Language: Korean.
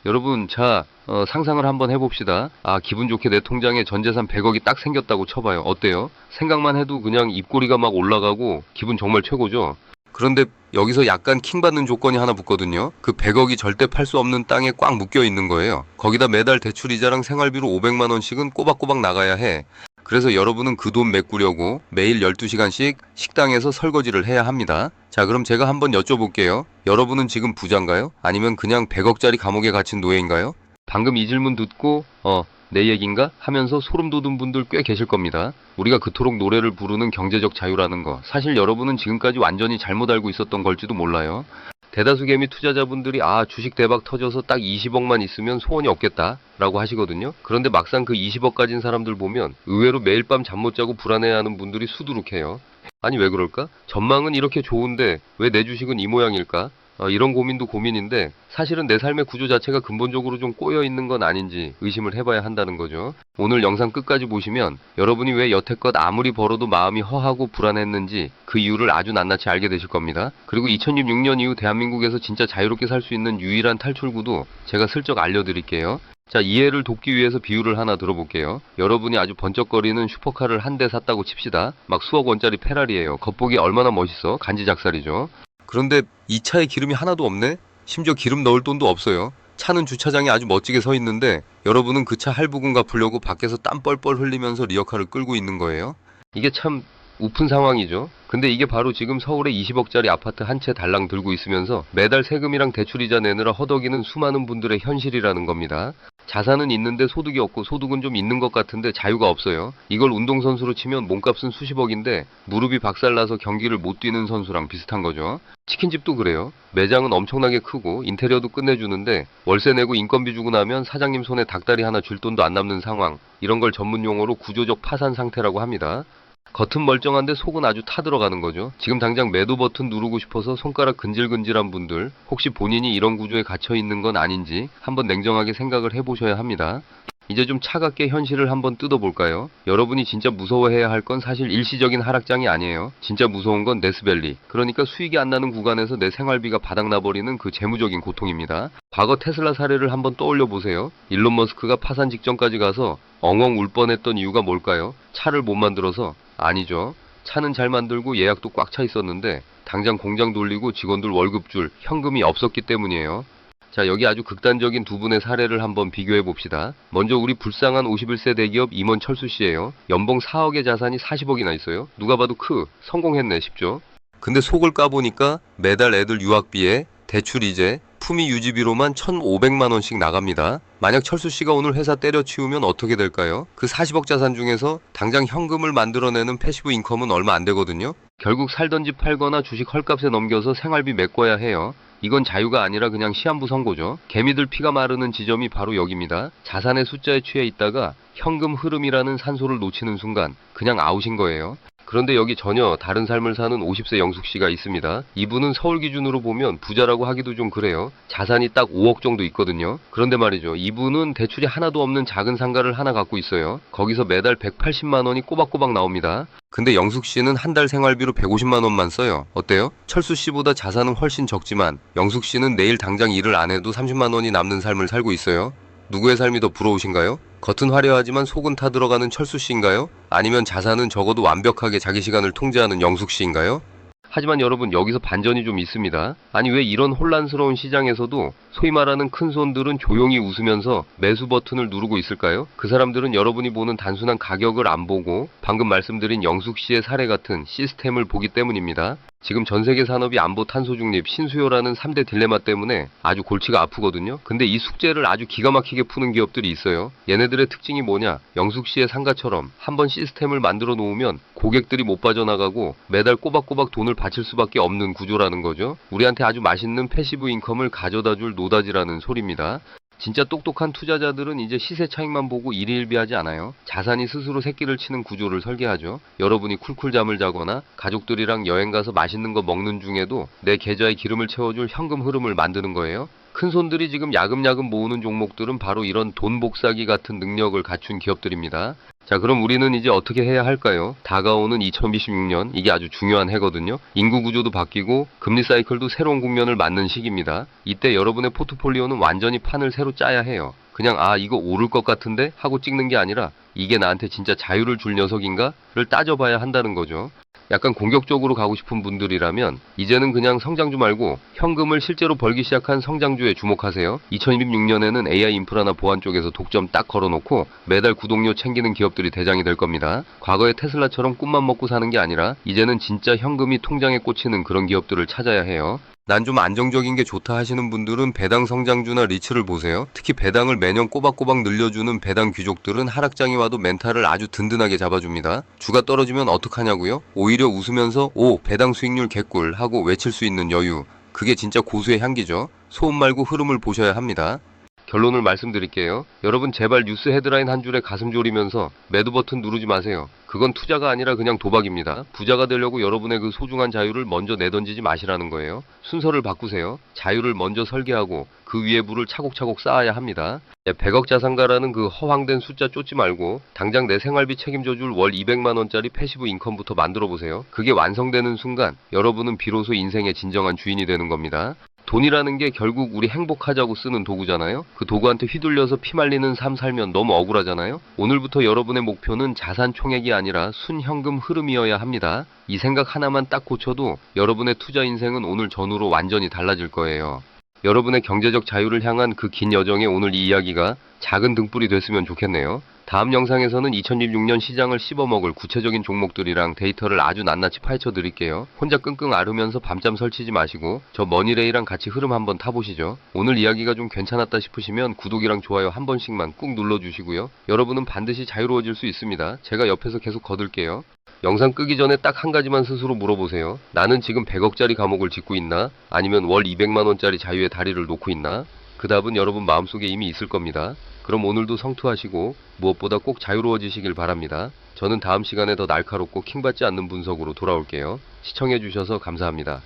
여러분, 자, 상상을 한번 해봅시다. 아, 기분 좋게 내 통장에 전재산 100억이 딱 생겼다고 쳐봐요. 어때요? 생각만 해도 그냥 입꼬리가 막 올라가고 기분 정말 최고죠? 그런데 여기서 약간 킹받는 조건이 하나 붙거든요. 그 100억이 절대 팔 수 없는 땅에 꽉 묶여 있는 거예요. 거기다 매달 대출이자랑 생활비로 500만 원씩은 꼬박꼬박 나가야 해. 그래서 여러분은 그 돈 메꾸려고 매일 12시간씩 식당에서 설거지를 해야 합니다. 자, 그럼 제가 한번 여쭤볼게요. 여러분은 지금 부자인가요? 아니면 그냥 100억짜리 감옥에 갇힌 노예인가요? 방금 이 질문 듣고 내 얘긴가? 하면서 소름 돋은 분들 꽤 계실 겁니다. 우리가 그토록 노래를 부르는 경제적 자유라는 거, 사실 여러분은 지금까지 완전히 잘못 알고 있었던 걸지도 몰라요. 대다수 개미 투자자분들이 주식 대박 터져서 딱 20억만 있으면 소원이 없겠다 라고 하시거든요. 그런데 막상 그 20억 가진 사람들 보면 의외로 매일 밤 잠 못 자고 불안해하는 분들이 수두룩해요. 아니 왜 그럴까? 전망은 이렇게 좋은데 왜 내 주식은 이 모양일까? 이런 고민도 고민인데 사실은 내 삶의 구조 자체가 근본적으로 좀 꼬여 있는 건 아닌지 의심을 해봐야 한다는 거죠. 오늘 영상 끝까지 보시면 여러분이 왜 여태껏 아무리 벌어도 마음이 허하고 불안했는지 그 이유를 아주 낱낱이 알게 되실 겁니다. 그리고 2006년 이후 대한민국에서 진짜 자유롭게 살 수 있는 유일한 탈출구도 제가 슬쩍 알려드릴게요. 자, 이해를 돕기 위해서 비유를 하나 들어볼게요. 여러분이 아주 번쩍거리는 슈퍼카를 한 대 샀다고 칩시다. 막 수억 원짜리 페라리예요. 겉보기 얼마나 멋있어? 간지작살이죠. 그런데 이 차에 기름이 하나도 없네? 심지어 기름 넣을 돈도 없어요. 차는 주차장에 아주 멋지게 서 있는데 여러분은 그 차 할부금 갚으려고 밖에서 땀 뻘뻘 흘리면서 리어카를 끌고 있는 거예요. 이게 참 우픈 상황이죠. 근데 이게 바로 지금 서울에 20억짜리 아파트 한 채 달랑 들고 있으면서 매달 세금이랑 대출이자 내느라 허덕이는 수많은 분들의 현실이라는 겁니다. 자산은 있는데 소득이 없고 소득은 좀 있는 것 같은데 자유가 없어요. 이걸 운동선수로 치면 몸값은 수십억인데 무릎이 박살나서 경기를 못 뛰는 선수랑 비슷한 거죠. 치킨집도 그래요. 매장은 엄청나게 크고 인테리어도 끝내주는데 월세 내고 인건비 주고 나면 사장님 손에 닭다리 하나 줄 돈도 안 남는 상황. 이런 걸 전문 용어로 구조적 파산 상태라고 합니다. 겉은 멀쩡한데 속은 아주 타들어가는 거죠. 지금 당장 매도 버튼 누르고 싶어서 손가락 근질근질한 분들, 혹시 본인이 이런 구조에 갇혀 있는 건 아닌지 한번 냉정하게 생각을 해보셔야 합니다. 이제 좀 차갑게 현실을 한번 뜯어볼까요? 여러분이 진짜 무서워해야 할 건 사실 일시적인 하락장이 아니에요. 진짜 무서운 건 데스밸리. 그러니까 수익이 안 나는 구간에서 내 생활비가 바닥나버리는 그 재무적인 고통입니다. 과거 테슬라 사례를 한번 떠올려 보세요. 일론 머스크가 파산 직전까지 가서 엉엉 울 뻔했던 이유가 뭘까요? 차를 못 만들어서? 아니죠. 차는 잘 만들고 예약도 꽉 차 있었는데 당장 공장 돌리고 직원들 월급 줄 현금이 없었기 때문이에요. 자, 여기 아주 극단적인 두 분의 사례를 한번 비교해 봅시다. 먼저 우리 불쌍한 51세 대기업 임원 철수 씨예요. 연봉 4억의 자산이 40억이나 있어요. 누가 봐도 성공했네 싶죠. 근데 속을 까보니까 매달 애들 유학비에 대출 이제 품위 유지비로만 1,500만 원씩 나갑니다. 만약 철수 씨가 오늘 회사 때려치우면 어떻게 될까요? 그 40억 자산 중에서 당장 현금을 만들어내는 패시브 인컴은 얼마 안 되거든요. 결국 살던 집 팔거나 주식 헐값에 넘겨서 생활비 메꿔야 해요. 이건 자유가 아니라 그냥 시한부 선고죠. 개미들 피가 마르는 지점이 바로 여기입니다. 자산의 숫자에 취해 있다가 현금 흐름이라는 산소를 놓치는 순간 그냥 아웃인 거예요. 그런데 여기 전혀 다른 삶을 사는 50세 영숙 씨가 있습니다. 이분은 서울 기준으로 보면 부자라고 하기도 좀 그래요. 자산이 딱 5억 정도 있거든요. 그런데 말이죠. 이분은 대출이 하나도 없는 작은 상가를 하나 갖고 있어요. 거기서 매달 180만 원이 꼬박꼬박 나옵니다. 근데 영숙 씨는 한 달 생활비로 150만 원만 써요. 어때요? 철수 씨보다 자산은 훨씬 적지만 영숙 씨는 내일 당장 일을 안 해도 30만 원이 남는 삶을 살고 있어요. 누구의 삶이 더 부러우신가요? 겉은 화려하지만 속은 타들어가는 철수 씨인가요? 아니면 자산은 적어도 완벽하게 자기 시간을 통제하는 영숙 씨인가요? 하지만 여러분, 여기서 반전이 좀 있습니다. 아니 왜 이런 혼란스러운 시장에서도 소위 말하는 큰손들은 조용히 웃으면서 매수 버튼을 누르고 있을까요? 그 사람들은 여러분이 보는 단순한 가격을 안 보고 방금 말씀드린 영숙 씨의 사례 같은 시스템을 보기 때문입니다. 지금 전 세계 산업이 안보, 탄소 중립, 신수요라는 3대 딜레마 때문에 아주 골치가 아프거든요. 근데 이 숙제를 아주 기가 막히게 푸는 기업들이 있어요. 얘네들의 특징이 뭐냐? 영숙 씨의 상가처럼 한번 시스템을 만들어 놓으면 고객들이 못 빠져나가고 매달 꼬박꼬박 돈을 바칠 수밖에 없는 구조라는 거죠. 우리한테 아주 맛있는 패시브 인컴을 가져다 줄 노다지라는 소리입니다. 진짜 똑똑한 투자자들은 이제 시세 차익만 보고 일희일비하지 않아요. 자산이 스스로 새끼를 치는 구조를 설계하죠. 여러분이 쿨쿨 잠을 자거나 가족들이랑 여행 가서 맛있는 거 먹는 중에도 내 계좌에 기름을 채워줄 현금 흐름을 만드는 거예요. 큰손들이 지금 야금야금 모으는 종목들은 바로 이런 돈 복사기 같은 능력을 갖춘 기업들입니다. 자, 그럼 우리는 이제 어떻게 해야 할까요? 다가오는 2026년, 이게 아주 중요한 해거든요. 인구 구조도 바뀌고 금리 사이클도 새로운 국면을 맞는 시기입니다. 이때 여러분의 포트폴리오는 완전히 판을 새로 짜야 해요. 그냥 이거 오를 것 같은데 하고 찍는 게 아니라 이게 나한테 진짜 자유를 줄 녀석인가를 따져봐야 한다는 거죠. 약간 공격적으로 가고 싶은 분들이라면 이제는 그냥 성장주 말고 현금을 실제로 벌기 시작한 성장주에 주목하세요. 2026년에는 AI 인프라나 보안 쪽에서 독점 딱 걸어놓고 매달 구독료 챙기는 기업들이 대장이 될 겁니다. 과거의 테슬라처럼 꿈만 먹고 사는 게 아니라 이제는 진짜 현금이 통장에 꽂히는 그런 기업들을 찾아야 해요. 난 좀 안정적인 게 좋다 하시는 분들은 배당 성장주나 리츠를 보세요. 특히 배당을 매년 꼬박꼬박 늘려주는 배당 귀족들은 하락장이 와도 멘탈을 아주 든든하게 잡아줍니다. 주가 떨어지면 어떡하냐고요? 오히려 웃으면서 오, 배당 수익률 개꿀 하고 외칠 수 있는 여유. 그게 진짜 고수의 향기죠. 소음 말고 흐름을 보셔야 합니다. 결론을 말씀드릴게요. 여러분 제발 뉴스 헤드라인 한 줄에 가슴 졸이면서 매도 버튼 누르지 마세요. 그건 투자가 아니라 그냥 도박입니다. 부자가 되려고 여러분의 그 소중한 자유를 먼저 내던지지 마시라는 거예요. 순서를 바꾸세요. 자유를 먼저 설계하고 그 위에 불을 차곡차곡 쌓아야 합니다. 100억 자산가라는 그 허황된 숫자 쫓지 말고 당장 내 생활비 책임져줄 월 200만 원짜리 패시브 인컴부터 만들어 보세요. 그게 완성되는 순간 여러분은 비로소 인생의 진정한 주인이 되는 겁니다. 돈이라는 게 결국 우리 행복하자고 쓰는 도구잖아요. 그 도구한테 휘둘려서 피말리는 삶 살면 너무 억울하잖아요. 오늘부터 여러분의 목표는 자산 총액이 아니라 순현금 흐름이어야 합니다. 이 생각 하나만 딱 고쳐도 여러분의 투자 인생은 오늘 전후로 완전히 달라질 거예요. 여러분의 경제적 자유를 향한 그 긴 여정에 오늘 이 이야기가 작은 등불이 됐으면 좋겠네요. 다음 영상에서는 2016년 시장을 씹어먹을 구체적인 종목들이랑 데이터를 아주 낱낱이 파헤쳐 드릴게요. 혼자 끙끙 앓으면서 밤잠 설치지 마시고 저 머니레이랑 같이 흐름 한번 타보시죠. 오늘 이야기가 좀 괜찮았다 싶으시면 구독이랑 좋아요 한 번씩만 꾹 눌러주시고요. 여러분은 반드시 자유로워질 수 있습니다. 제가 옆에서 계속 거들게요. 영상 끄기 전에 딱 한 가지만 스스로 물어보세요. 나는 지금 100억짜리 감옥을 짓고 있나? 아니면 월 200만 원짜리 자유의 다리를 놓고 있나? 그 답은 여러분 마음속에 이미 있을 겁니다. 그럼 오늘도 성투하시고 무엇보다 꼭 자유로워지시길 바랍니다. 저는 다음 시간에 더 날카롭고 킹받지 않는 분석으로 돌아올게요. 시청해주셔서 감사합니다.